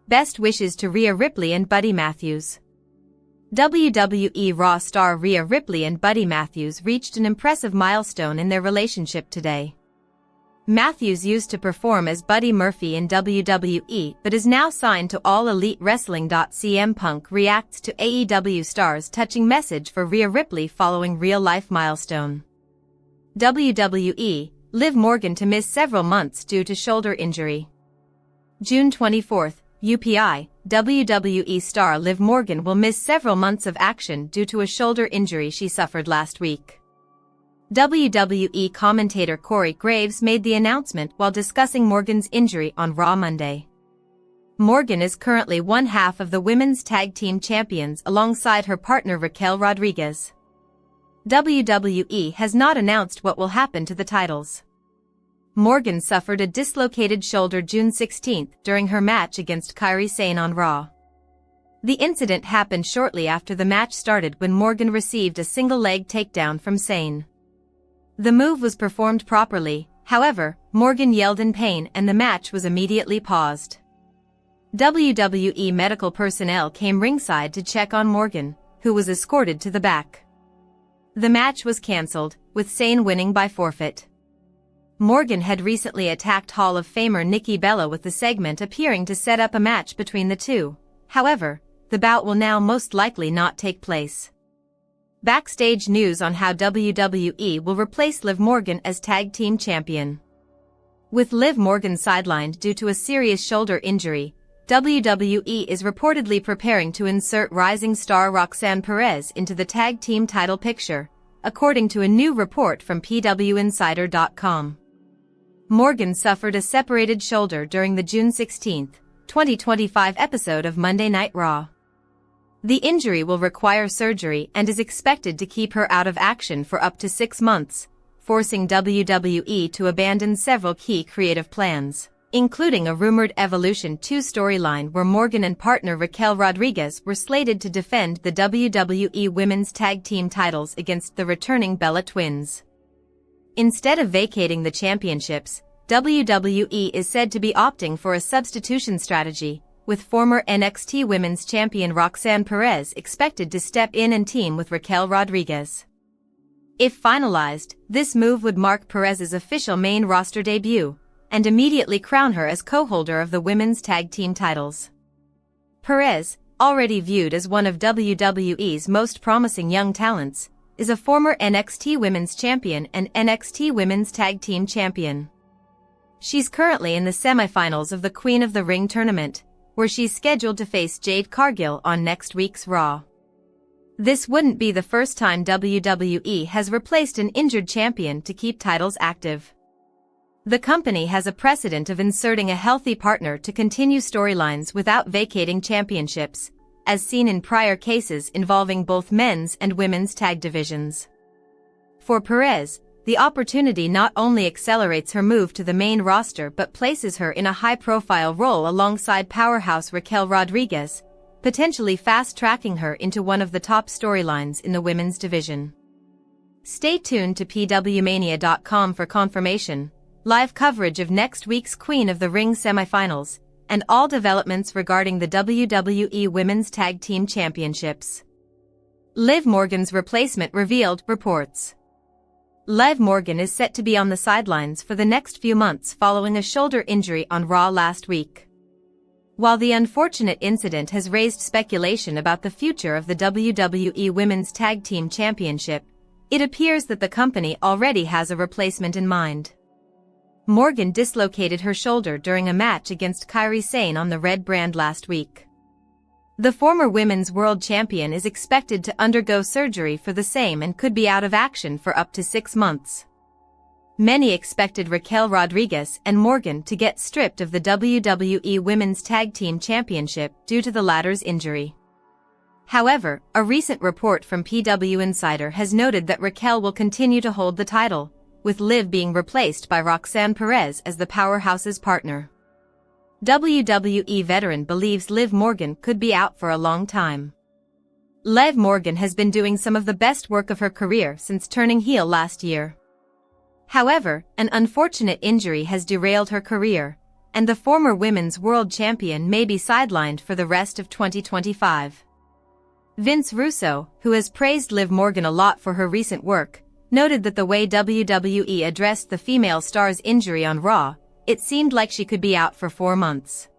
Best wishes to Rhea Ripley and Buddy Matthews. WWE Raw star Rhea Ripley and Buddy Matthews reached an impressive milestone in their relationship today. Matthews used to perform as Buddy Murphy in WWE but is now signed to All Elite Wrestling. CM Punk reacts to AEW star's touching message for Rhea Ripley following real-life milestone. WWE, Liv Morgan to miss several months due to shoulder injury. June 24, UPI, WWE star Liv Morgan will miss several months of action due to a shoulder injury she suffered last week. WWE commentator Corey Graves made the announcement while discussing Morgan's injury on Raw Monday. Morgan is currently one half of the Women's Tag Team Champions alongside her partner Raquel Rodriguez. WWE has not announced what will happen to the titles. Morgan suffered a dislocated shoulder June 16 during her match against Kairi Sane on Raw. The incident happened shortly after the match started when Morgan received a single-leg takedown from Sane. The move was performed properly, however, Morgan yelled in pain and the match was immediately paused. WWE medical personnel came ringside to check on Morgan, who was escorted to the back. The match was cancelled, with Sane winning by forfeit. Morgan had recently attacked Hall of Famer Nikki with the segment appearing to set up a match between the two. However, the bout will now most likely not take place. Backstage news on how WWE will replace Liv Morgan as Tag Team Champion. With Liv Morgan sidelined due to a serious shoulder injury, WWE is reportedly preparing to insert rising star Roxanne Perez into the tag team title picture, according to a new report from PWInsider.com. Morgan suffered a separated shoulder during the June 16, 2025 episode of Monday Night Raw. The injury will require surgery and is expected to keep her out of action for up to 6 months, forcing WWE to abandon several key creative plans, including a rumored Evolution 2 storyline where Morgan and partner Raquel Rodriguez were slated to defend the WWE Women's Tag Team titles against the returning Bella Twins. Instead of vacating the championships, WWE is said to be opting for a substitution strategy, with former NXT Women's Champion Roxanne Perez expected to step in and team with Raquel Rodriguez. If finalized, this move would mark Perez's official main roster debut, and immediately crown her as co-holder of the women's tag team titles. Perez, already viewed as one of WWE's most promising young talents, is a former NXT Women's Champion and NXT Women's Tag Team Champion. She's currently in the semifinals of the Queen of the Ring tournament, where she's scheduled to face Jade Cargill on next week's Raw. This wouldn't be the first time WWE has replaced an injured champion to keep titles active. The company has a precedent of inserting a healthy partner to continue storylines without vacating championships, as seen in prior cases involving both men's and women's tag divisions. For Perez, the opportunity not only accelerates her move to the main roster but places her in a high-profile role alongside powerhouse Raquel Rodriguez, potentially fast-tracking her into one of the top storylines in the women's division. Stay tuned to PWMania.com for confirmation, live coverage of next week's Queen of the Ring semifinals, and all developments regarding the WWE Women's Tag Team Championships. Liv Morgan's replacement revealed, reports. Liv Morgan is set to be on the sidelines for the next few months following a shoulder injury on Raw last week. While the unfortunate incident has raised speculation about the future of the WWE Women's Tag Team Championship, it appears that the company already has a replacement in mind. Morgan dislocated her shoulder during a match against Kairi Sane on the Red brand last week. The former Women's World Champion is expected to undergo surgery for the same and could be out of action for up to 6 months. Many expected Raquel Rodriguez and Morgan to get stripped of the WWE Women's Tag Team Championship due to the latter's injury. However, a recent report from PW Insider has noted that Raquel will continue to hold the title, with Liv being replaced by Roxanne Perez as the powerhouse's partner. WWE veteran believes Liv Morgan could be out for a long time. Liv Morgan has been doing some of the best work of her career since turning heel last year. However, an unfortunate injury has derailed her career, and the former Women's World Champion may be sidelined for the rest of 2025. Vince Russo, who has praised Liv Morgan a lot for her recent work, noted that the way WWE addressed the female star's injury on Raw, it seemed like she could be out for 4 months.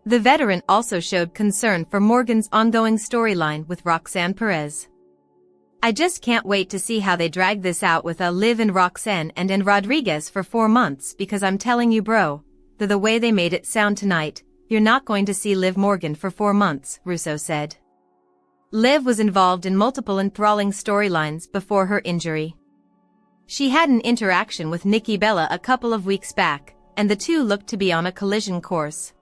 The veteran also showed concern for Morgan's ongoing storyline with Roxanne Perez. "I just can't wait to see how they drag this out with Liv and Roxanne and Rodriguez for 4 months, because I'm telling you bro, the way they made it sound tonight, you're not going to see Liv Morgan for 4 months," Russo said. Liv was involved in multiple enthralling storylines before her injury. She had an interaction with Nikki Bella a couple of weeks back, and the two looked to be on a collision course.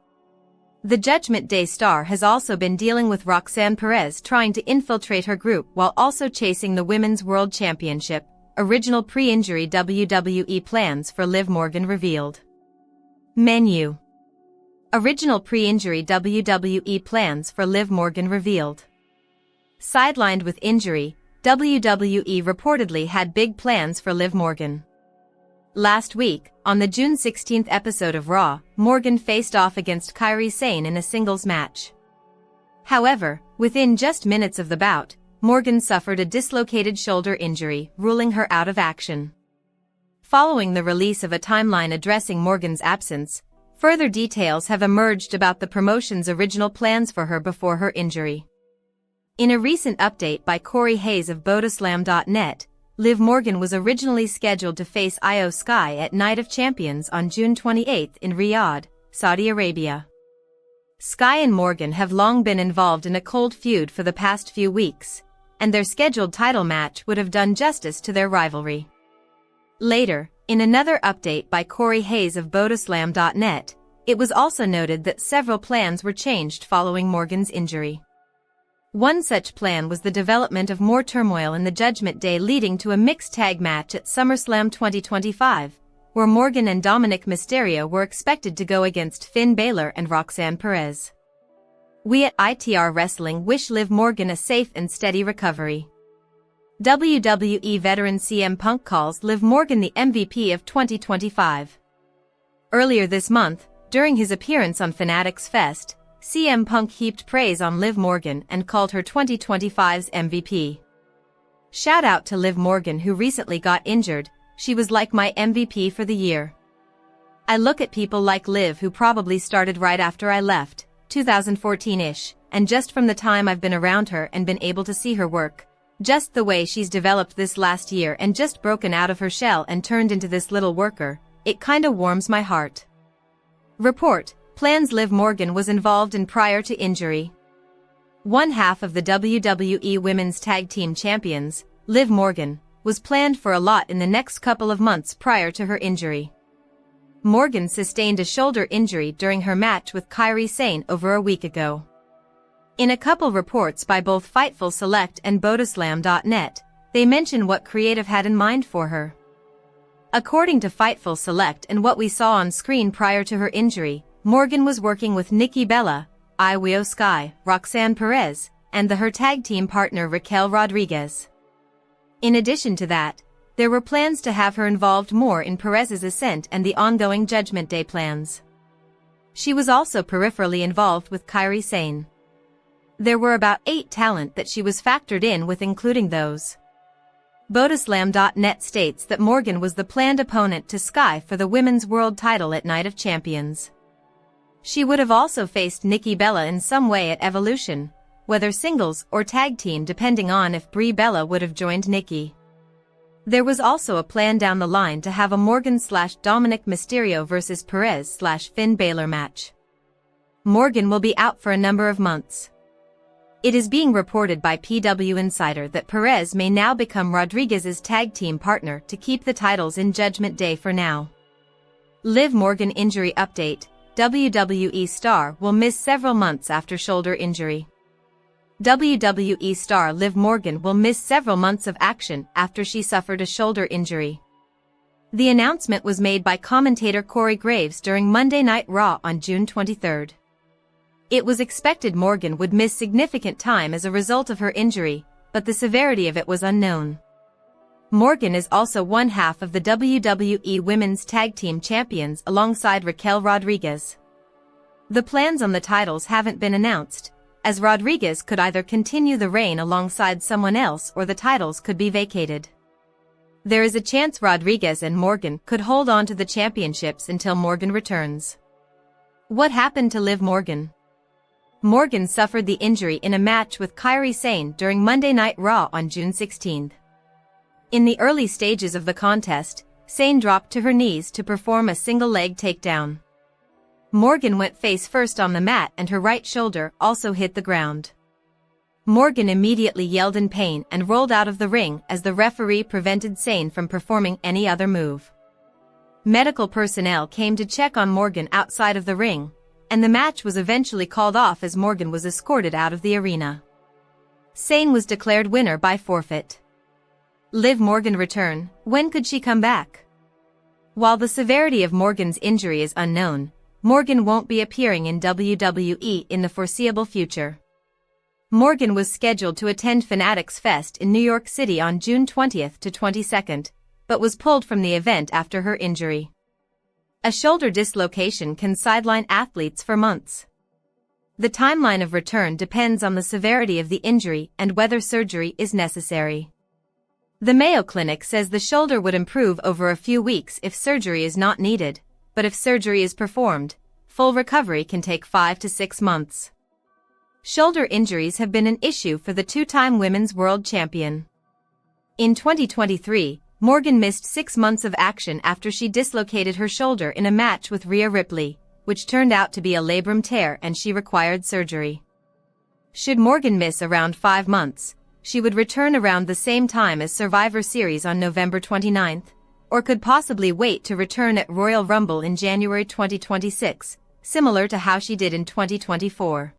The Judgment Day star has also been dealing with Roxanne Perez trying to infiltrate her group while also chasing the Women's World Championship. Original pre-injury WWE plans for Liv Morgan revealed. Menu. Original pre-injury WWE plans for Liv Morgan revealed. Sidelined with injury, WWE reportedly had big plans for Liv Morgan. Last week, on the June 16 episode of Raw, Morgan faced off against Kairi Sane in a singles match. However, within just minutes of the bout, Morgan suffered a dislocated shoulder injury, ruling her out of action. Following the release of a timeline addressing Morgan's absence, further details have emerged about the promotion's original plans for her before her injury. In a recent update by Corey Hayes of Bodaslam.net, Liv Morgan was originally scheduled to face Io Sky at Night of Champions on June 28 in Riyadh, Saudi Arabia. Sky and Morgan have long been involved in a cold feud for the past few weeks, and their scheduled title match would have done justice to their rivalry. Later, in another update by Corey Hayes of Bodaslam.net, it was also noted that several plans were changed following Morgan's injury. One such plan was the development of more turmoil in the Judgment Day, leading to a mixed tag match at SummerSlam 2025, where Morgan and Dminik Mysterio were expected to go against Finn Balor and Roxanne Perez. We at ITR Wrestling wish Liv Morgan a safe and steady recovery. WWE veteran CM Punk calls Liv Morgan the MVP of 2025. Earlier this month, during his appearance on Fanatics Fest, CM Punk heaped praise on Liv Morgan and called her 2025's MVP. "Shout out to Liv Morgan, who recently got injured. She was like my MVP for the year. I look at people like Liv, who probably started right after I left, 2014-ish, and just from the time I've been around her and been able to see her work, just the way she's developed this last year and just broken out of her shell and turned into this little worker, it kinda warms my heart." Report. Plans Liv Morgan was involved in prior to injury. One half of the WWE Women's Tag Team Champions, Liv Morgan, was planned for a lot in the next couple of months prior to her injury. Morgan sustained a shoulder injury during her match with Kairi Sane over a week ago. In a couple reports by both Fightful Select and Bodaslam.net, they mention what creative had in mind for her. According to Fightful Select and what we saw on screen prior to her injury, Morgan was working with Nikki Bella, Io Sky, Roxanne Perez, and her tag team partner Raquel Rodriguez. In addition to that, there were plans to have her involved more in Perez's ascent and the ongoing Judgment Day plans. She was also peripherally involved with Kairi Sane. There were about 8 talent that she was factored in with, including those. Bodaslam.net states that Morgan was the planned opponent to Sky for the Women's World title at Night of Champions. She would have also faced Nikki Bella in some way at Evolution, whether singles or tag team, depending on if Brie Bella would have joined Nikki. There was also a plan down the line to have a Morgan/Dminik Mysterio vs Perez/Finn Balor match. Morgan will be out for a number of months. It is being reported by PW Insider that Perez may now become Rodriguez's tag team partner to keep the titles in Judgment Day for now. Liv Morgan injury update. WWE star will miss several months after shoulder injury. WWE star Liv Morgan will miss several months of action after she suffered a shoulder injury. The announcement was made by commentator Corey Graves during Monday Night Raw on June 23. It was expected Morgan would miss significant time as a result of her injury, but the severity of it was unknown. Morgan is also one half of the WWE Women's Tag Team Champions alongside Raquel Rodriguez. The plans on the titles haven't been announced, as Rodriguez could either continue the reign alongside someone else or the titles could be vacated. There is a chance Rodriguez and Morgan could hold on to the championships until Morgan returns. What happened to Liv Morgan? Morgan suffered the injury in a match with Kairi Sane during Monday Night Raw on June 16. In the early stages of the contest, Sane dropped to her knees to perform a single-leg takedown. Morgan went face first on the mat and her right shoulder also hit the ground. Morgan immediately yelled in pain and rolled out of the ring as the referee prevented Sane from performing any other move. Medical personnel came to check on Morgan outside of the ring, and the match was eventually called off as Morgan was escorted out of the arena. Sane was declared winner by forfeit. Liv Morgan return, when could she come back? While the severity of Morgan's injury is unknown, Morgan won't be appearing in WWE in the foreseeable future. Morgan was scheduled to attend Fanatics Fest in New York City on June 20 to 22, but was pulled from the event after her injury. A shoulder dislocation can sideline athletes for months. The timeline of return depends on the severity of the injury and whether surgery is necessary. The Mayo Clinic says the shoulder would improve over a few weeks if surgery is not needed, but if surgery is performed, full recovery can take 5 to 6 months. Shoulder injuries have been an issue for the two-time women's world champion. In 2023, Morgan missed 6 months of action after she dislocated her shoulder in a match with Rhea Ripley, which turned out to be a labrum tear and she required surgery. Should Morgan miss around 5 months, she would return around the same time as Survivor Series on November 29, or could possibly wait to return at Royal Rumble in January 2026, similar to how she did in 2024.